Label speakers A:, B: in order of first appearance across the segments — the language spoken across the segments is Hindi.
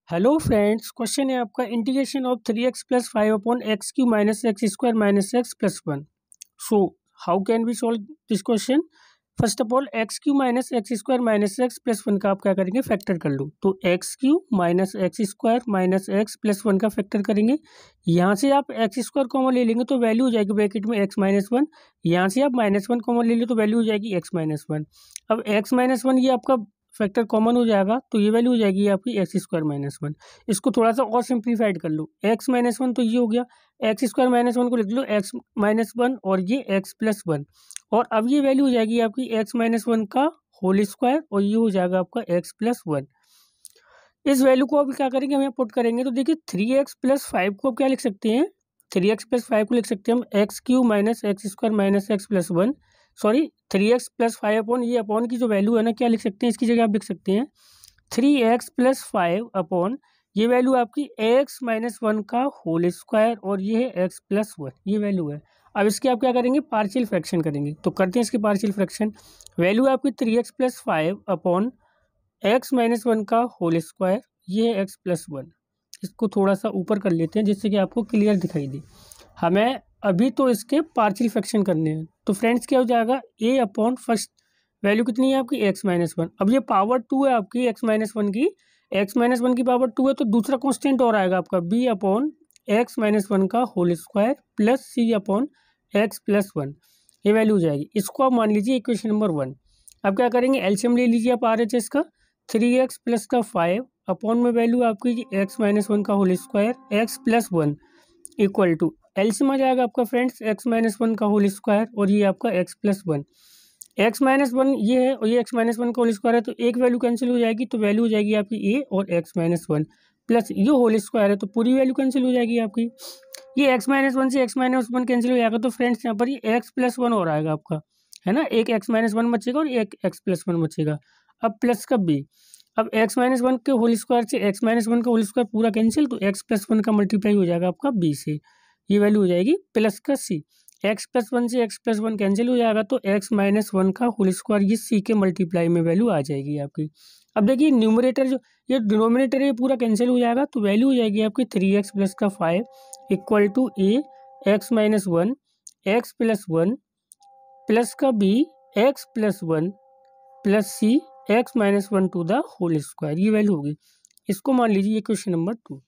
A: हेलो फ्रेंड्स, क्वेश्चन है आपका integration of 3x+5/x³ - x² - x+1। So how can we solve this question. First of all x³ - x² - x+1 का आप क्या करेंगे, फैक्टर कर लो। तो x³ - x² - x+1 का फैक्टर करेंगे। यहाँ से आप x² कॉमन ले लेंगे तो वैल्यू हो जाएगी ब्रैकेट में x-1। यहाँ से आप -1 कॉमन ले लो तो वैल्यू हो जाएगी x-1। अब x-1 ये आपका फैक्टर कॉमन हो जाएगा तो ये वैल्यू हो जाएगी आपकी x² - 1। इसको थोड़ा सा और सिंप्लीफाइड कर लो। x-1 तो ये हो गया, x² - 1 को लिख लो x-1 और ये x+1। और अब ये वैल्यू हो जाएगी आपकी x-1 का होल स्क्वायर और ये हो जाएगा आपका x+1। इस वैल्यू को अभी क्या करेंगे, हम यहाँ पुट करेंगे तो देखिए 3x+5 को अब क्या लिख सकते हैं, 3x+5 को लिख सकते हैं हम x³ - x² - x+1। Sorry 3x+5 upon ये अपॉन की जो वैल्यू है ना, क्या लिख सकते हैं इसकी जगह आप लिख सकते हैं 3x+5 अपॉन ये वैल्यू आपकी x-1 का होल स्क्वायर और ये है x+1, ये वैल्यू है। अब इसके आप क्या करेंगे, पार्शियल फ्रैक्शन करेंगे। तो करते हैं इसके पार्शियल फ्रैक्शन। वैल्यू आपकी 3x+5 अपॉन x-1 का होल स्क्वायर, ये है x+1। इसको थोड़ा सा ऊपर कर लेते हैं जिससे कि आपको क्लियर दिखाई दे। हमें अभी तो इसके पार्शियल फ्रैक्शन करने हैं। तो फ्रेंड्स क्या हो जाएगा, a अपॉन फर्स्ट वैल्यू कितनी है आपकी x-1। अब ये पावर 2 है आपकी x-1 की, x-1 की पावर 2 है तो दूसरा कांस्टेंट और आएगा आपका b अपॉन x-1 का whole square plus c upon x+1, ये वैल्यू हो जाएगी। इसको आप मान लीजिए इक्वेशन नंबर 1। अब क्या करेंगे, एलसीएम ले लीजिए आप RHS का। 3x प्लस का 5 अपॉन में वैल्यू आपकी x-1 का whole square x+1 equal to LCM आ जाएगा आपका फ्रेंड्स x-1 का होल स्क्वायर और ये आपका x+1। x-1 ये है और ये x-1 का होल स्क्वायर है तो एक वैल्यू कैंसिल हो जाएगी तो वैल्यू हो जाएगी आपकी a और x-1 प्लस ये होल स्क्वायर है तो पूरी वैल्यू कैंसिल हो जाएगी आपकी। ये x-1 से x-1 कैंसिल हो जाएगा तो फ्रेंड्स यहाँ पर ये x+1 और आएगा आपका, है ना। एक x-1 बचेगा और एक x+1 बचेगा। अब प्लस का b, अब x-1 के होल स्क्वायर से x-1 का होल स्क्वायर पूरा कैंसिल तो x+1 का मल्टीप्लाई हो जाएगा आपका b से, ये वैल्यू हो जाएगी प्लस का c। x+1 से x+1 कैंसिल हो जाएगा तो x-1 का होल स्क्वायर ये c के मल्टीप्लाई में वैल्यू आ जाएगी आपकी। अब देखिए न्यूमरेटर जो ये डिनोमिनेटर है ये पूरा कैंसिल हो जाएगा तो वैल्यू हो जाएगी आपकी 3x प्लस का 5 equal to a x-1 x+1 plus का b x+1 plus c x-1 to the whole square, ये वैल्यू होगी। इसको मान लीजिए क्वेश्चन नंबर 2।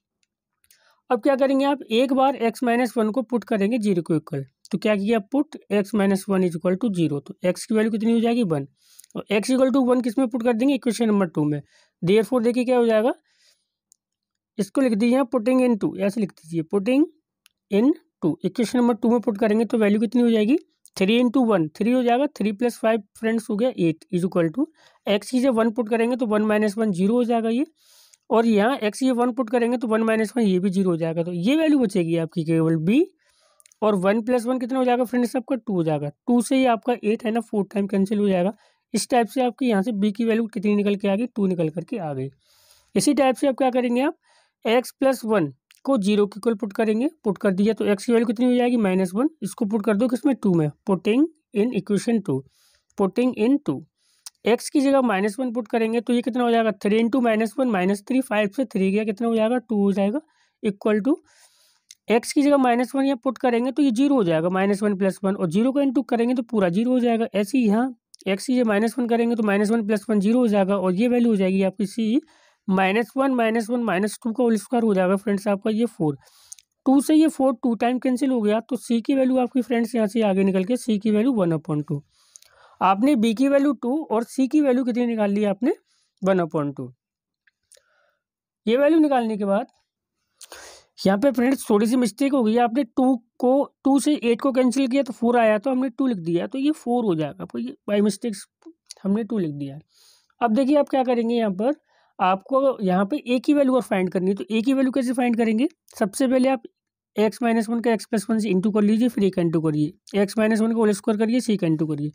A: अब क्या करेंगे, आप एक बार x-1 को पुट करेंगे 0 को इक्वल। तो क्या किया, put x-1 is equal to 0, तो x की वैल्यू कितनी हो जाएगी 1 और x इक्वल टू 1 किस में पुट कर देंगे, इक्वेशन नंबर 2 में। देयरफॉर देखिए क्या हो जाएगा, इसको लिख दीजिए पुटिंग इन टू, ऐसे लिख दीजिए putting in two. Equation number 2 में पुट करेंगे तो वैल्यू कितनी हो जाएगी 3 इंटू 1 3 हो जाएगा, 3 + 5 फ्रेंड्स हो गया 8 इज इक्वल टू एक्स की जब 1 पुट करेंगे तो 1 - 1 0 हो जाएगा ये, और यहाँ एक्स ये 1 पुट करेंगे तो 1 - 1 ये भी 0 हो जाएगा। तो ये वैल्यू बचेगी आपकी केवल b, और 1 + 1 कितना हो जाएगा फ्रेंड्स आपका 2 हो जाएगा। 2 से ही आपका 8 है ना 4 टाइम कैंसिल हो जाएगा। इस टाइप से आपकी यहाँ से b की वैल्यू कितनी निकल के आ गई, 2 निकल करके आ गई। इसी टाइप से आप क्या करेंगे, आप x+1 को 0 के इक्वल पुट करेंगे, पुट कर दिया तो x की वैल्यू कितनी हो जाएगी -1, इसको पुट कर दो किसमें 2 में, putting in equation 2, putting in 2। x की जगह -1 पुट करेंगे तो ये कितना हो जाएगा 3 इंटू -1 -3, 5 से 3 गया कितना हो जाएगा 2 हो जाएगा, इक्वल टू x की जगह -1 यहाँ पुट करेंगे तो ये 0 हो जाएगा, -1 + 1 और 0 का इंटू करेंगे तो पूरा 0 हो जाएगा। ऐसे ही यहाँ x की जगह -1 करेंगे तो -1 + 1 0 हो जाएगा और ये वैल्यू हो जाएगी आपकी c -1 -1 -2 का होल स्क्वायर हो जाएगा फ्रेंड्स आपका ये 4। 2 से ये 4 2 टाइम कैंसिल हो गया तो c की वैल्यू आपकी फ्रेंड्स यहाँ से आगे निकल के c की वैल्यू 1/2। आपने b की वैल्यू 2 और c की वैल्यू कितनी निकाल ली आपने 1/2। ये वैल्यू निकालने के बाद यहाँ पे फ्रेंड्स थोड़ी सी मिस्टेक हो गई, आपने 2 से 8 को कैंसिल किया तो 4 आया तो हमने 2 लिख दिया, तो ये 4 हो जाएगा, तो ये बाई मिस्टेक हमने 2 लिख दिया है। अब देखिए आप क्या करेंगे, यहाँ पर आपको यहाँ पे a की वैल्यू और फाइंड करनी है। तो a की वैल्यू कैसे फाइंड करेंगे, सबसे पहले आप x-1 का x+1 से इंटू कर लीजिए, फिर a का इंटू करिए, x-1 का होल स्क्वायर करिए, c का इंटू करिए,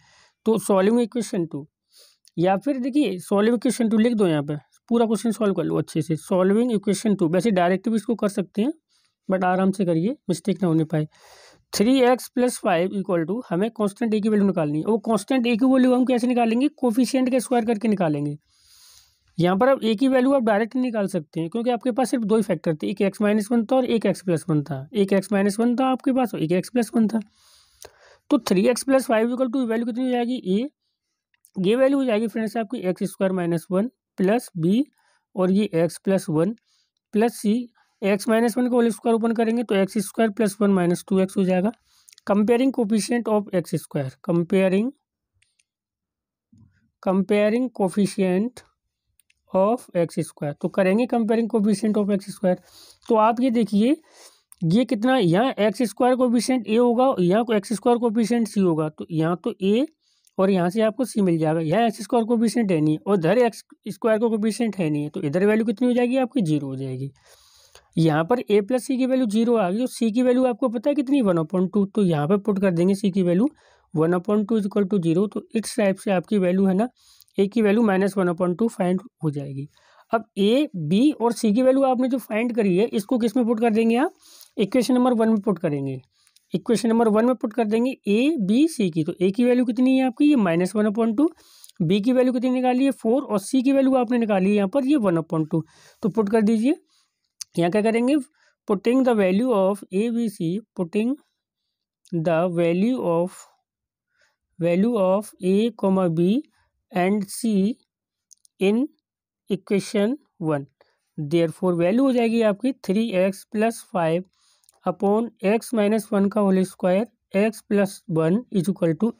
A: तो सॉल्विंग इक्वेशन 2, या फिर देखिए सॉल्विंग इक्वेशन 2 लिख दो, यहाँ पे पूरा क्वेश्चन सॉल्व कर लो अच्छे से। सॉल्विंग इक्वेशन 2 वैसे डायरेक्ट भी इसको कर सकते हैं बट आराम से करिए, मिस्टेक ना होने पाए। 3x + 5 इक्वल टू हमें कांस्टेंट a की वैल्यू निकालनी है। वो कांस्टेंट a की वैल्यू हम कैसे निकालेंगे, कोफिशिएंट के स्क्वायर करके निकालेंगे। यहाँ पर अब ए की वैल्यू आप डायरेक्ट निकाल सकते हैं, क्योंकि आपके पास सिर्फ दो ही फैक्टर थे, एक x-1 था और एक x+1 था। एक x-1 था आपके पास और एक x+1 था। तो 3x+5 = वैल्यू कितनी हो जाएगी ए, ये वैल्यू हो जाएगी फ्रेंड्स आपकी x² - 1 प्लस बी और ये x+1 प्लस सी। x-1 का होल स्क्वायर ओपन करेंगे तो x² + 1 - 2x हो जाएगा। Comparing coefficient of x², comparing coefficient of x², तो करेंगे कंपेयरिंग कोफिशिएंट ऑफ x²। तो आप ये देखिए, ये कितना, यहाँ x² कोफिशिएंट ए होगा, यहाँ x² कोफिशिएंट सी होगा, तो यहाँ तो ए और यहाँ से आपको सी मिल जाएगा। यहाँ x² कोफिशिएंट है नहीं और इधर x² का कोफिशिएंट है नहीं है, तो इधर वैल्यू कितनी हो जाएगी आपकी, 0 हो जाएगी। यहाँ पर a + c की वैल्यू 0 आ गई और c की वैल्यू आपको पता है कितनी, 1/2, तो यहाँ पर पुट कर देंगे c की वैल्यू 1/2 = 0। तो इस टाइप से आपकी वैल्यू है ना, a की वैल्यू -1/2 फाइंड हो जाएगी। अब a, b और c की वैल्यू आपने जो फाइंड करी है, इसको किस में पुट कर देंगे आप, इक्वेशन नंबर 1 में पुट करेंगे। इक्वेशन नंबर 1 में पुट कर देंगे a, b, c की। तो a की वैल्यू कितनी है आपकी, ये -1/2, b की वैल्यू कितनी निकाली है 4 और c की वैल्यू आपने निकाली है यहाँ पर ये 1/2। तो पुट कर दीजिए। यहाँ क्या करेंगे, putting the value of A B C, putting the value of A, B and C in equation 1। Therefore value हो जाएगी आपकी 3x + 5 अपॉन x-1 का होल स्क्वायर x+1 =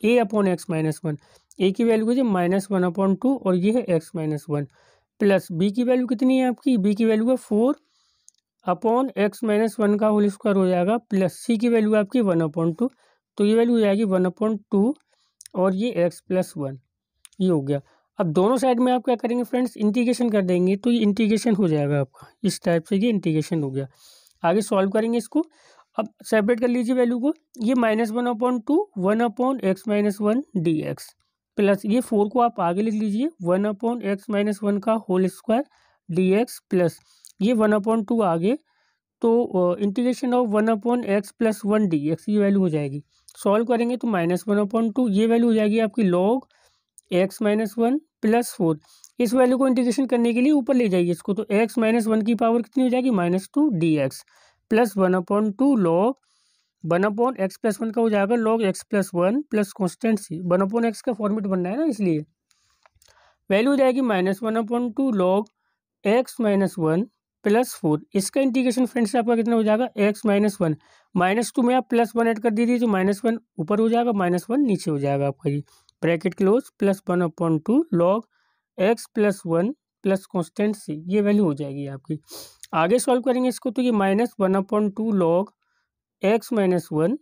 A: a/x-1। ए की वैल्यू कीजिए -1/2 और ये है x-1 प्लस बी की वैल्यू कितनी है आपकी, बी की वैल्यू है 4 अपॉन x-1 का होल स्क्वायर हो जाएगा प्लस सी की वैल्यू आपकी 1/2, तो ये वैल्यू हो जाएगी 1/2 और ये x+1, ये हो गया। अब दोनों साइड में आप क्या करेंगे फ्रेंड्स, इंटीग्रेशन कर देंगे, तो ये इंटीग्रेशन हो जाएगा आपका, इस टाइप से ये इंटीग्रेशन हो गया। आगे सॉल्व करेंगे इसको। अब सेपरेट कर लीजिए वैल्यू को, ये -1/2 1/x-1 dx प्लस ये 4 को आप आगे लिख लीजिए 1/x-1 का होल स्क्वायर dx प्लस ये 1/2 आगे, तो इंटीग्रेशन ऑफ 1/x+1 dx ये वैल्यू हो जाएगी। सॉल्व करेंगे तो -1/2 ये वैल्यू हो जाएगी आपकी log x-1 + 4। इस वैल्यू को इंटीग्रेशन करने के लिए ऊपर ले जाइए इसको, तो x-1 की पावर कितनी हो जाएगी, -2 dx प्लस 1/2 log 1/x+1 का हो जाएगा log x+1 प्लस कॉन्स्टेंट सी। 1/x का फॉर्मेट बनना है ना, इसलिए वैल्यू हो जाएगी -1/2 log x-1 + 4। इसका इंटीग्रेशन फ्रेंड्स आपका कितना हो जाएगा, x-1 -2 में आप +1 ऐड कर दीजिए, तो -1 ऊपर हो जाएगा, -1 नीचे हो जाएगा आपका, ये bracket close plus 1/2 log x+1 plus constant C, ये वैल्यू हो जाएगी आपकी। आगे सॉल्व करेंगे इसको, तो ये -1/2 log x-1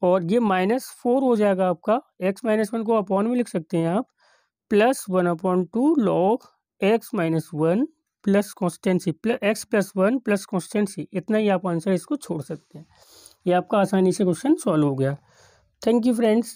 A: और ये -4 हो जाएगा आपका, x-1 को अपॉन में लिख सकते हैं आप, plus 1/2 log x-1 plus constituency plus x+1 plus constituency. इतना ही आप आंसर इसको छोड़ सकते हैं। ये आपका आसानी से क्वेश्चन सॉल्व हो गया। Thank you friends.